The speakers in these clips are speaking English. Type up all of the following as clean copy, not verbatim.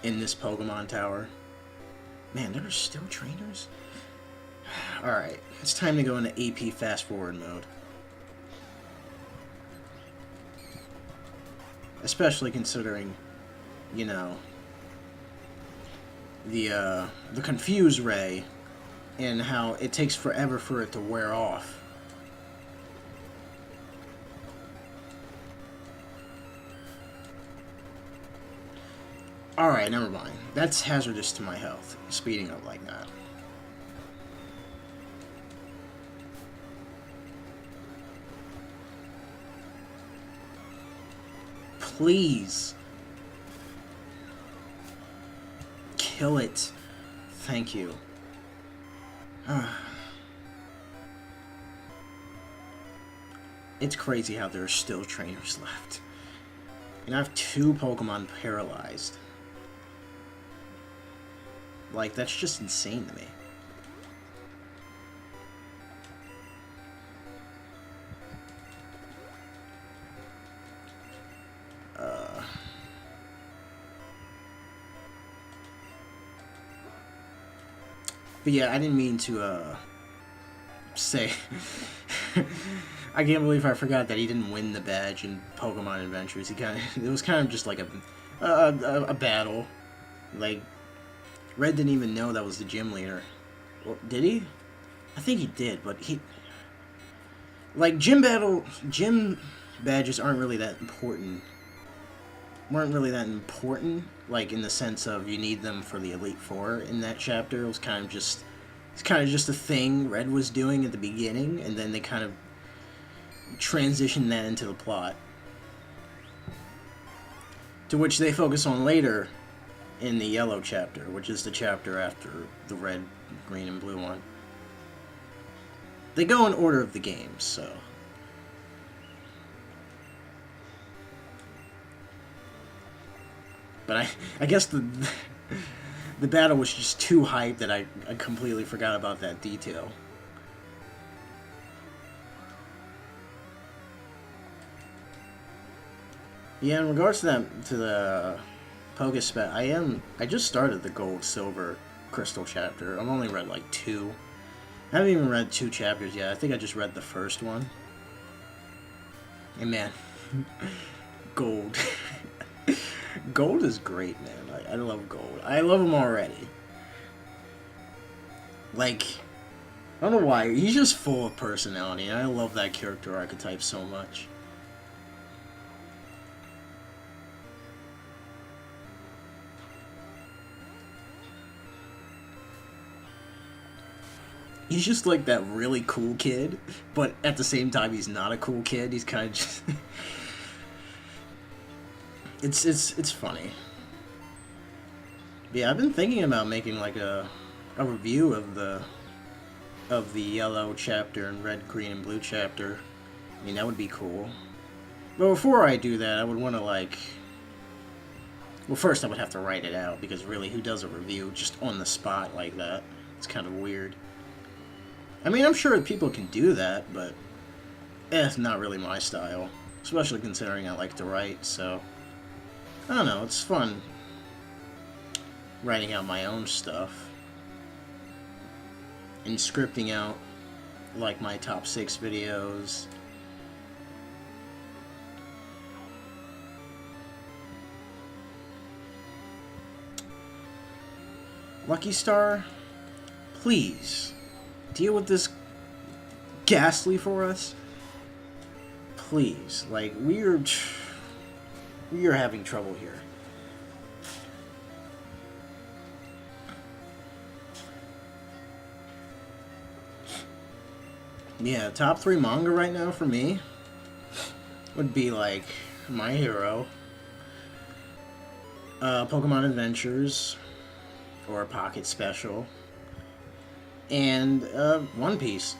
in this Pokemon Tower. Man, there are still trainers? Alright, it's time to go into AP fast forward mode. Especially considering, you know, the Confuse Ray and how it takes forever for it to wear off. Alright, never mind. That's hazardous to my health, speeding up like that. Please. Kill it. Thank you. It's crazy how there are still trainers left. And I have 2 Pokemon paralyzed. Like, that's just insane to me. But yeah, I didn't mean to, say... I can't believe I forgot that he didn't win the badge in Pokemon Adventures. It was kind of just like a battle. Like, Red didn't even know that was the gym leader. Well, did he? I think he did, but he... Like, gym badges aren't really that important. Weren't really that important, like, in the sense of you need them for the Elite Four in that chapter. It was kind of just... It's kind of just a thing Red was doing at the beginning, and then they kind of transitioned that into the plot. To which they focus on later in the Yellow chapter, which is the chapter after the Red, Green, and Blue one. They go in order of the games, so... But I guess the battle was just too hyped that I completely forgot about that detail. Yeah, in regards to the Pokespat, I just started the Gold, Silver, Crystal chapter. I've only read like 2. I haven't even read 2 chapters yet. I think I just read the first one. And man, Gold. Gold is great, man. I love Gold. I love him already. Like, I don't know why. He's just full of personality, and I love that character archetype so much. He's just like that really cool kid, but at the same time he's not a cool kid. He's kind of just... It's funny. Yeah, I've been thinking about making like a review of the Yellow chapter and Red, Green, and Blue chapter. I mean, that would be cool. But before I do that, I would want to like... Well, first I would have to write it out, because really, who does a review just on the spot like that? It's kind of weird. I mean, I'm sure people can do that, but it's not really my style. Especially considering I like to write, so... I don't know, it's fun writing out my own stuff. And scripting out, like, my top 6 videos. Lucky Star, please, deal with this Ghastly for us. Please, like, we are having trouble here. Yeah, top 3 manga right now for me would be like My Hero, Pokemon Adventures, or Pocket Special, and One Piece.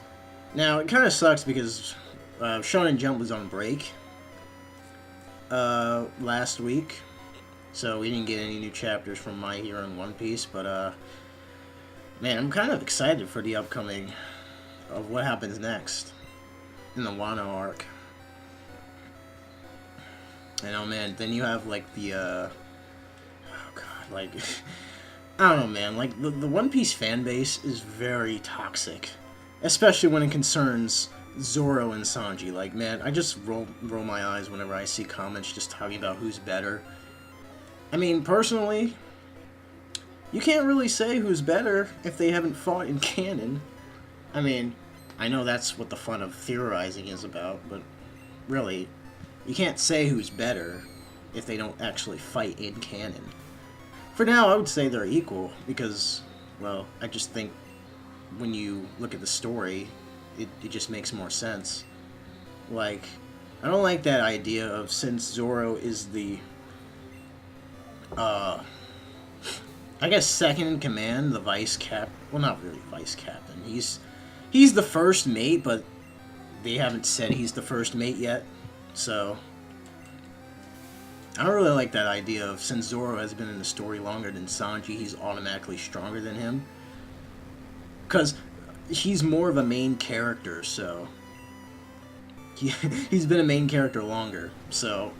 Now, it kind of sucks because Shonen Jump was on break last week, so we didn't get any new chapters from My Hero and One Piece, but man, I'm kind of excited for the upcoming of what happens next in the Wano arc. And oh man, then you have like the oh god, like, I don't know, man. Like, the One Piece fan base is very toxic. Especially when it concerns Zoro and Sanji. Like, man, I just roll my eyes whenever I see comments just talking about who's better. I mean, personally, you can't really say who's better if they haven't fought in canon. I mean, I know that's what the fun of theorizing is about, but really, you can't say who's better if they don't actually fight in canon. For now, I would say they're equal, because, well, I just think when you look at the story, it just makes more sense. Like, I don't like that idea of, since Zoro is the, I guess second in command, the vice cap, well, not really vice captain, he's the first mate, but they haven't said he's the first mate yet, so I don't really like that idea of, since Zoro has been in the story longer than Sanji, he's automatically stronger than him. Because he's more of a main character, so he's been a main character longer, so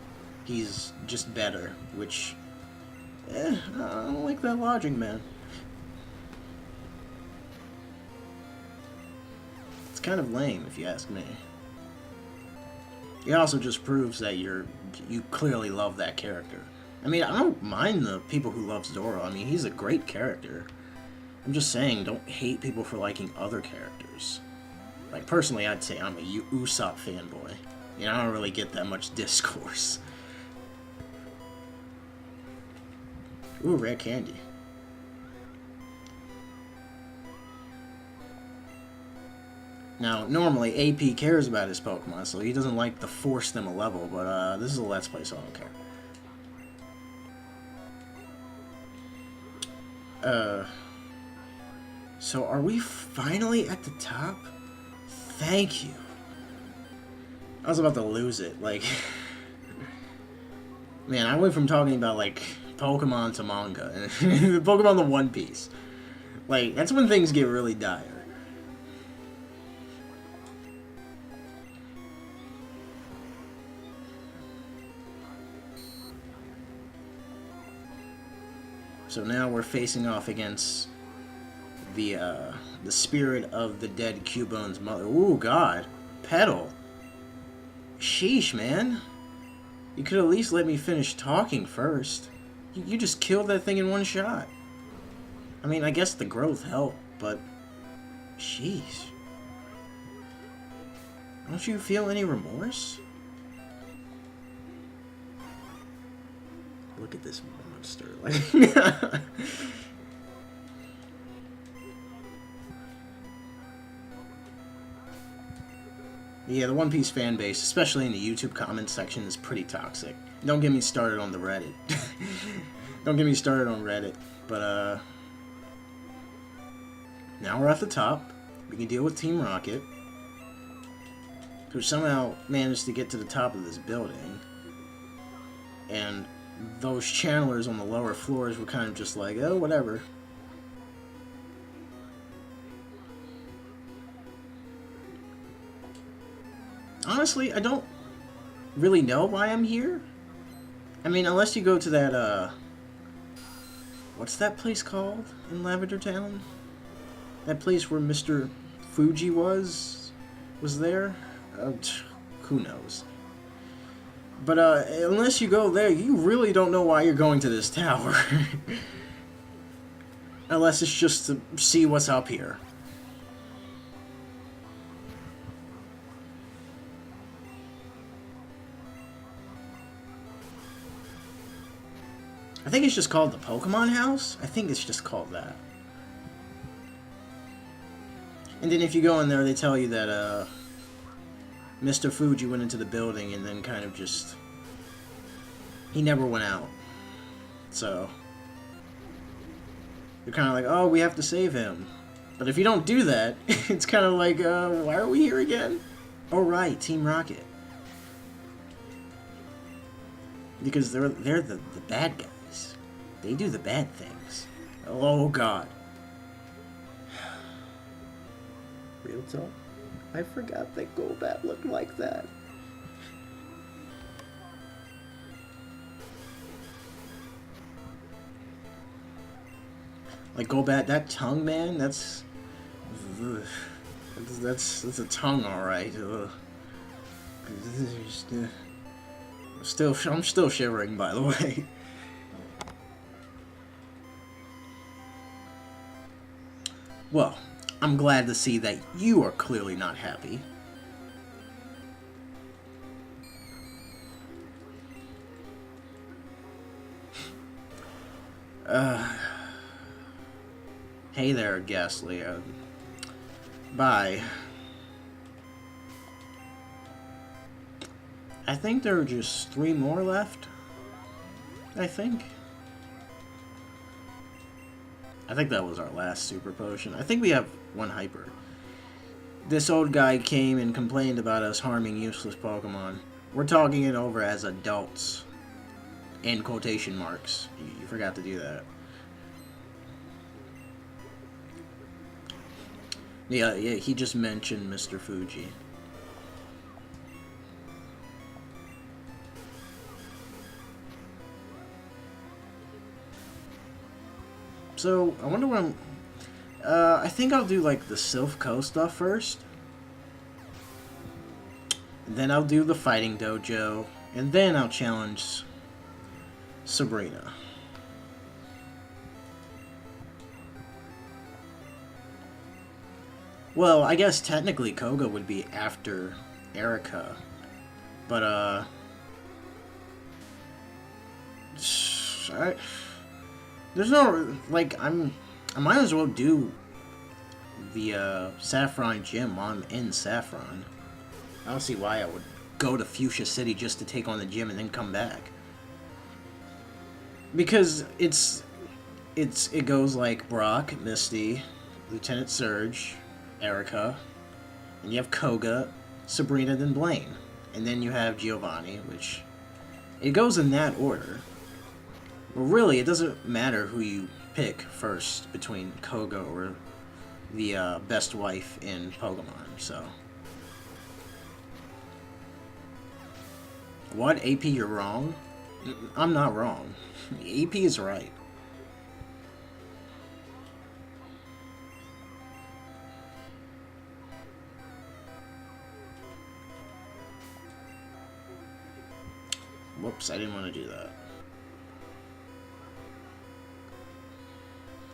he's just better, which, I don't like that logic, man. It's kind of lame, if you ask me. It also just proves that you clearly love that character. I mean, I don't mind the people who love Zoro. I mean, he's a great character. I'm just saying, don't hate people for liking other characters. Like, personally, I'd say I'm a Usopp fanboy. You know, I don't really get that much discourse. Ooh, rare candy. Now, normally, AP cares about his Pokemon, so he doesn't like to force them a level, but this is a Let's Play, so I don't care. So are we finally at the top? Thank you. I was about to lose it, like... Man, I went from talking about, like, Pokemon to manga, and Pokemon to One Piece. Like, that's when things get really dire. So now we're facing off against the spirit of the dead Cubone's mother. Ooh, God. Petal. Sheesh, man. You could at least let me finish talking first. You just killed that thing in one shot. I mean, I guess the growth helped, but... Sheesh. Don't you feel any remorse? Look at this monster. Like... Yeah, the One Piece fan base, especially in the YouTube comment section, is pretty toxic. Don't get me started on the Reddit. Don't get me started on Reddit. But, now we're at the top. We can deal with Team Rocket, who somehow managed to get to the top of this building. And those channelers on the lower floors were kind of just like, oh, whatever. Honestly, I don't really know why I'm here. I mean, unless you go to that, what's that place called in Lavender Town? That place where Mr. Fuji was there? Who knows? But, unless you go there, you really don't know why you're going to this tower. Unless it's just to see what's up here. I think it's just called the Pokemon House. I think it's just called that. And then if you go in there, they tell you that, Mr. Fuji went into the building and then kind of just... He never went out. So... You're kind of like, oh, we have to save him. But if you don't do that, it's kind of like, why are we here again? Oh, right, Team Rocket. Because they're the bad guys. They do the bad things. Oh, God. Real talk. I forgot that Golbat looked like that. Like Golbat, that tongue, man. Ugh. That's a tongue, all right. Ugh. I'm still shivering, by the way. Well, I'm glad to see that you are clearly not happy. Hey there, Ghastly. Bye. I think there are just 3 more left. I think that was our last super potion. I think we have 1 hyper. This old guy came and complained about us harming useless Pokemon. We're talking it over as adults. In quotation marks. You forgot to do that. Yeah, he just mentioned Mr. Fuji. So, I wonder what I'm... I think I'll do, like, the Silph Co stuff first. Then I'll do the Fighting Dojo. And then I'll challenge Sabrina. Well, I guess technically Koga would be after Erica. But, there's no, like, I might as well do the, Saffron gym while I'm in Saffron. I don't see why I would go to Fuchsia City just to take on the gym and then come back. Because it goes like Brock, Misty, Lieutenant Surge, Erica, and you have Koga, Sabrina, then Blaine. And then you have Giovanni, which... It goes in that order. But really, it doesn't matter who you pick first between Koga or the best wife in Pokemon, so... What? AP, you're wrong? I'm not wrong. AP is right. Whoops, I didn't want to do that.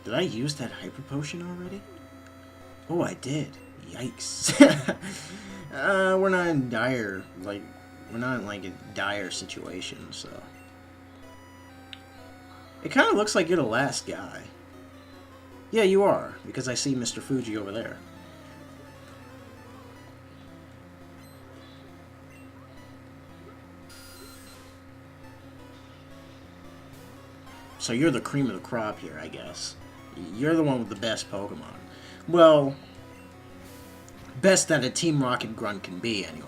Did I use that Hyper Potion already? Oh, I did. Yikes. We're not in dire, like... We're not in, like, a dire situation, so... It kind of looks like you're the last guy. Yeah, you are, because I see Mr. Fuji over there. So you're the cream of the crop here, I guess. You're the one with the best Pokemon. Well, best that a Team Rocket Grunt can be, anyway.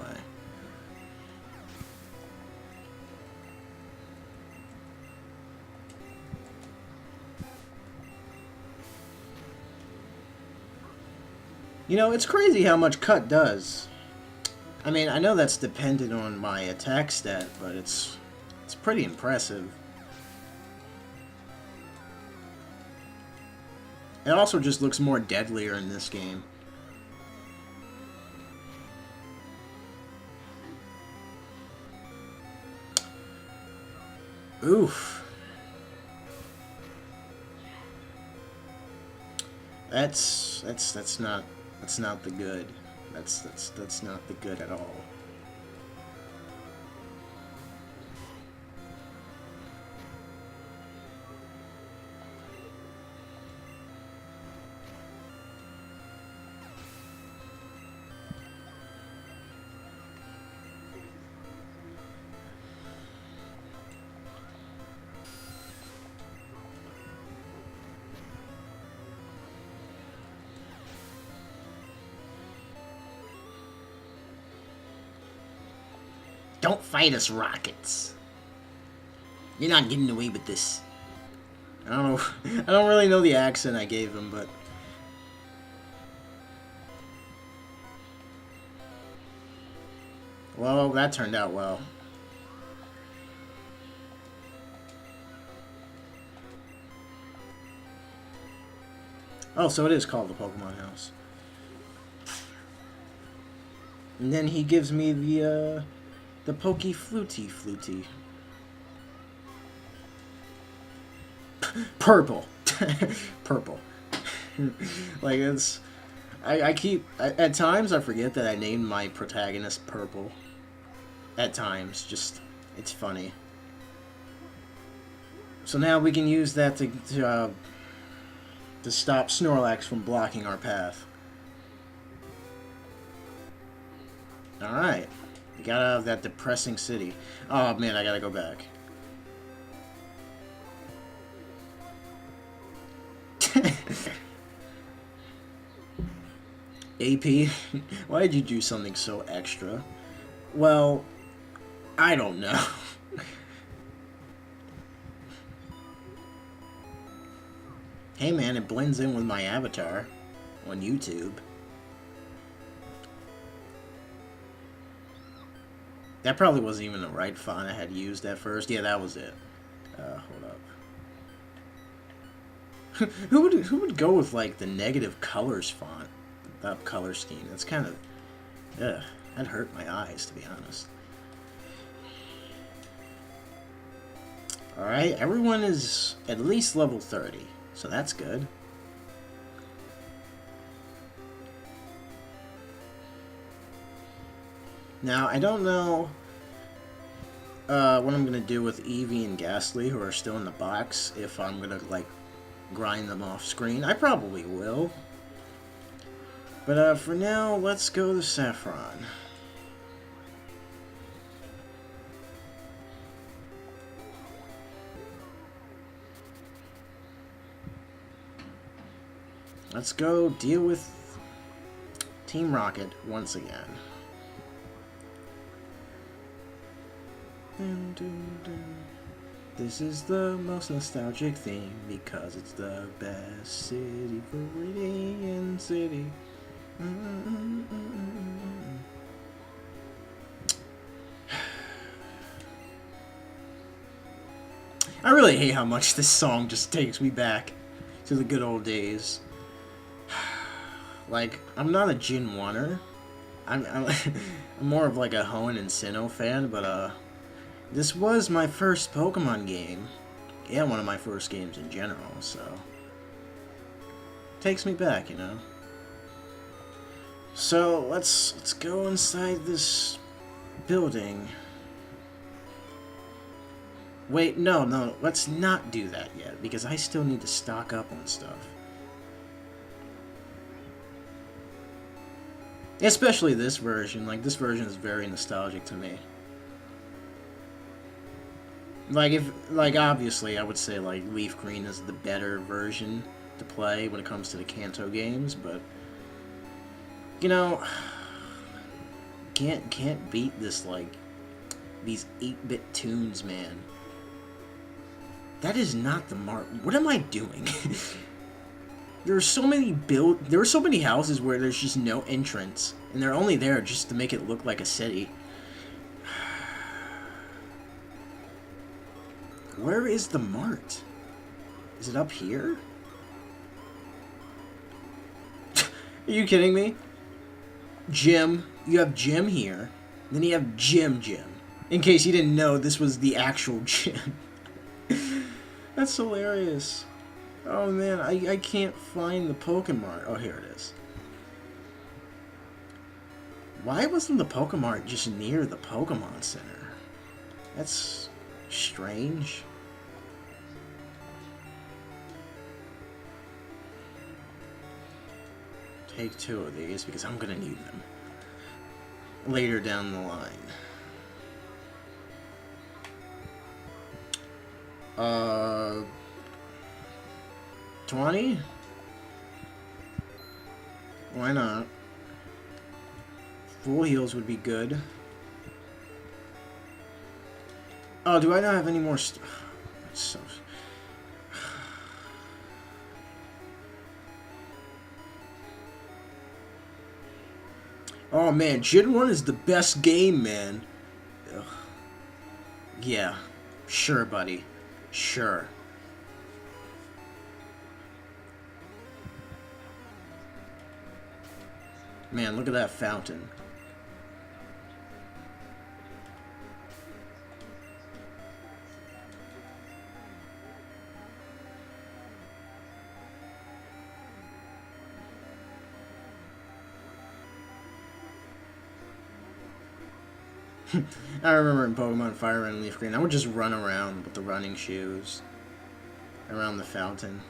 You know, it's crazy how much Cut does. I mean, I know that's dependent on my attack stat, but it's pretty impressive. It also just looks more deadlier in this game. Oof. That's not the good. That's not the good at all. Don't fight us, Rockets. You're not getting away with this. I don't know. I don't really know the accent I gave him, but... Well, that turned out well. Oh, so it is called the Pokemon House. And then he gives me the Pokey Fluty. Purple. Purple. Like, it's... I keep... At times, I forget that I named my protagonist Purple. At times. Just... It's funny. So now we can use that to stop Snorlax from blocking our path. Alright. We got out of that depressing city. Oh, man, I gotta go back. AP, why did you do something so extra? Well, I don't know. Hey man, it blends in with my avatar on YouTube. That probably wasn't even the right font I had used at first. Yeah, that was it. Hold up. who would go with like the negative colors font? That color scheme. That's kind of... Ugh. That hurt my eyes, to be honest. Alright, everyone is at least level 30. So that's good. Now, I don't know what I'm going to do with Eevee and Ghastly, who are still in the box, if I'm going to, like, grind them off screen. I probably will. But for now, let's go to Saffron. Let's go deal with Team Rocket once again. This is the most nostalgic thing because it's the best city for Viridian City. I really hate how much this song just takes me back to the good old days. Like, I'm not a Gen 1er. I'm more of like a Hoenn and Sinnoh fan, but this was my first Pokemon game. And one of my first games in general, so takes me back, you know. So let's go inside this building. Wait, no, let's not do that yet, because I still need to stock up on stuff. Especially this version. Like, this version is very nostalgic to me. Like, obviously, I would say, like, Leaf Green is the better version to play when it comes to the Kanto games, but, you know, can't beat this, like, these 8-bit tunes, man. That is not the mark. What am I doing? There are so many houses where there's just no entrance, and they're only there just to make it look like a city. Where is the mart? Is it up here? Are you kidding me? Gym. You have gym here. Then you have gym. In case you didn't know, this was the actual gym. That's hilarious. Oh man, I can't find the Pokemart. Oh, here it is. Why wasn't the Pokemart just near the Pokemon Center? That's strange. Take 2 of these because I'm gonna need them later down the line. 20? Why not? Full heals would be good. Oh, do I not have any more so... Oh man, Gen 1 is the best game, man. Ugh. Yeah, sure, buddy. Sure. Man, look at that fountain. I remember in Pokemon Fire and Leaf Green, I would just run around with the running shoes around the fountain.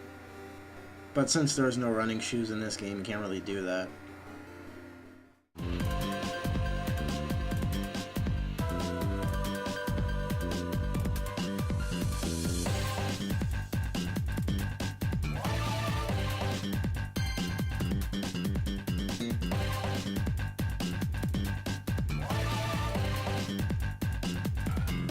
But since there's no running shoes in this game, you can't really do that.